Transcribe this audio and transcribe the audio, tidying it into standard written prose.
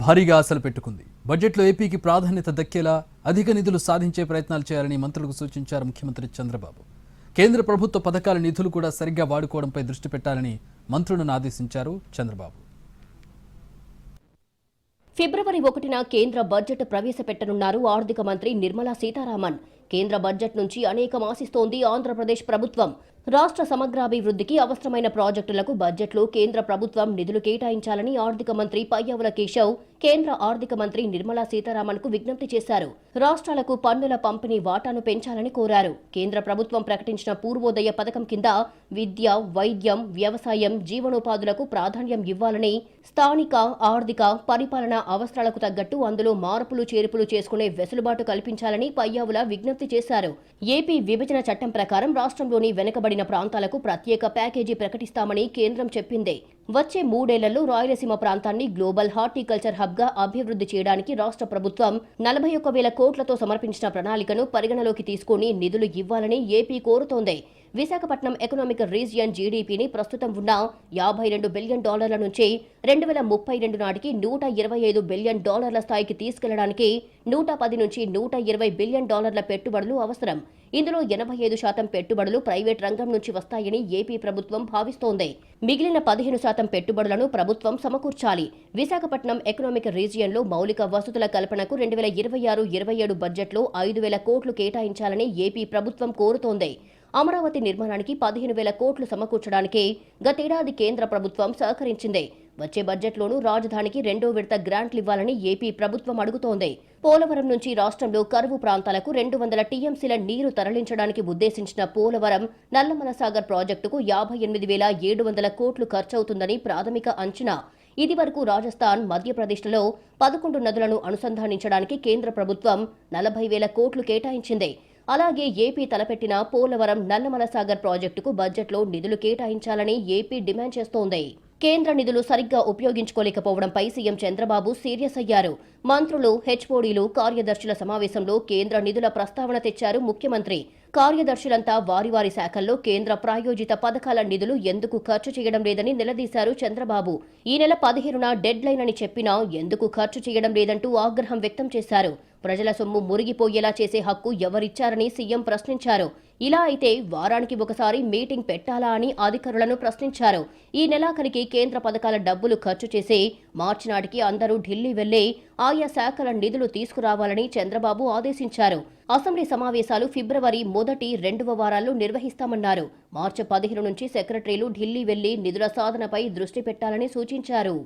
భారీగా ఆశలు పెట్టుకుంది. బడ్జెట్లో ఏపీకి ప్రాధాన్యత దక్కేలా అధిక నిధులు సాధించే ప్రయత్నాలు చేయాలని మంత్రులకు సూచించారు ముఖ్యమంత్రి చంద్రబాబు. కేంద్ర ప్రభుత్వ పథకాల నిధులు కూడా సరిగ్గా వాడుకోవడంపై దృష్టి పెట్టాలని మంత్రులను ఆదేశించారు చంద్రబాబు. ఫిబ్రవరి 1న కేంద్ర బడ్జెట్ ప్రవేశపెట్టనున్నారు ఆర్థిక మంత్రి నిర్మలా సీతారామన్. కేంద్ర బడ్జెట్ నుంచి అనేకం ఆశిస్తోంది ఆంధ్రప్రదేశ్ ప్రభుత్వం. రాష్ట్ర సమగ్రాభివృద్ధికి అవసరమైన ప్రాజెక్టులకు బడ్జెట్లో కేంద్ర ప్రభుత్వం నిధులు కేటాయించాలని ఆర్థిక మంత్రి పయ్యావుల కేశవ్ కేంద్ర ఆర్థిక మంత్రి నిర్మలా సీతారామన్ కు విజ్ఞప్తి చేశారు. రాష్ట్రాలకు పన్నుల పంపిణీ వాటాను పెంచాలని కోరారు. కేంద్ర ప్రభుత్వం ప్రకటించిన పూర్వోదయ పథకం కింద విద్య, వైద్యం, వ్యవసాయం, జీవనోపాధులకు ప్రాధాన్యం ఇవ్వాలని, స్థానిక ఆర్థిక పరిపాలన అవసరాలకు తగ్గట్టు అందులో మార్పులు చేర్పులు చేసుకునే వెసులుబాటు కల్పించాలని పయ్యావుల విజ్ఞప్తి చేశారు. ఏపీ విభజన చట్టం ప్రకారం రాష్ట్రంలోని వెనుకబడిన ప్రాంతాలకు ప్రత్యేక ప్యాకేజీ ప్రకటిస్తామని కేంద్రం చెప్పింది. వచ్చే 3 ఏళ్లలో రాయలసీమ ప్రాంతాన్ని గ్లోబల్ హార్టికల్చర్ హబ్ గా అభివృద్ధి చేయడానికి రాష్ట్ర ప్రభుత్వం 41,000 కోట్లతో సమర్పించిన ప్రణాళికను పరిగణలోకి తీసుకుని నిధులు ఇవ్వాలని ఏపీ కోరుతోంది. విశాఖపట్నం ఎకనామిక్ రీజియన్ జీడీపీని ప్రస్తుతం ఉన్న $52 బిలియన్ నుంచి 2032 నాటికి $125 బిలియన్ స్థాయికి తీసుకెళ్లడానికి 110 నుంచి $120 బిలియన్ పెట్టుబడులు అవసరం. ఇందులో 85% పెట్టుబడులు ప్రైవేట్ రంగం నుంచి వస్తాయని ఏపీ ప్రభుత్వం భావిస్తోంది. మిగిలిన 15% పెట్టుబడులను ప్రభుత్వం సమకూర్చాలి. విశాఖపట్నం ఎకనామిక్ రీజియన్లో మౌలిక వసతుల కల్పనకు 2026-27 బడ్జెట్లో 5,000 కోట్లు కేటాయించాలని ఏపీ ప్రభుత్వం కోరుతోంది. అమరావతి నిర్మాణానికి 15,000 కోట్లు సమకూర్చడానికి గతేడాది కేంద్ర ప్రభుత్వం సహకరించింది. వచ్చే బడ్జెట్లోనూ రాజధానికి 2వ విడత గ్రాంట్లు ఇవ్వాలని ఏపీ ప్రభుత్వం అడుగుతోంది. పోలవరం నుంచి రాష్ట్రంలో కరువు ప్రాంతాలకు 200 టీఎంసీల నీరు తరలించడానికి ఉద్దేశించిన పోలవరం నల్లమల సాగర్ ప్రాజెక్టుకు 58,700 కోట్లు ఖర్చవుతుందని ప్రాథమిక అంచనా. ఇది వరకు రాజస్థాన్, మధ్యప్రదేశ్లలో 11 నదులను అనుసంధానించడానికి కేంద్ర ప్రభుత్వం 40,000 కోట్లు కేటాయించింది. అలాగే ఏపీ తలపెట్టిన పోలవరం నల్లమల సాగర్ ప్రాజెక్టుకు బడ్జెట్లో నిధులు కేటాయించాలని ఏపీ డిమాండ్ చేస్తోంది. కేంద్ర నిధులు సరిగ్గా ఉపయోగించుకోలేకపోవడంపై సీఎం చంద్రబాబు సీరియస్ అయ్యారు. మంత్రులు, హెచ్ఓడీలు, కార్యదర్శుల సమావేశంలో కేంద్ర నిధుల ప్రస్తావన తెచ్చారు ముఖ్యమంత్రి. కార్యదర్శులంతా వారి వారి శాఖల్లో కేంద్ర ప్రాయోజిత పథకాల నిధులు ఎందుకు ఖర్చు చేయడం లేదని నిలదీశారు చంద్రబాబు. ఈ నెల 15న డెడ్ లైన్ అని చెప్పినా ఎందుకు ఖర్చు చేయడం లేదంటూ ఆగ్రహం వ్యక్తం చేశారు. ప్రజల సొమ్ము మురిగిపోయేలా చేసే హక్కు ఎవరిచ్చారని సీఎం ప్రశ్నించారు. ఇలా అయితే వారానికి ఒకసారి మీటింగ్ పెట్టాలా అని అధికారులను ప్రశ్నించారు. ఈ నెలాఖరికి కేంద్ర పథకాల డబ్బులు ఖర్చు చేసి మార్చి నాటికి అందరూ ఢిల్లీ వెళ్లి ఆయా శాఖల నిధులు తీసుకురావాలని చంద్రబాబు ఆదేశించారు. అసెంబ్లీ సమావేశాలు ఫిబ్రవరి 1-2వ వారాల్లో నిర్వహిస్తామన్నారు. మార్చి 15 నుంచి సెక్రటరీలు ఢిల్లీ వెళ్లి నిధుల సాధనపై దృష్టి పెట్టాలని సూచించారు.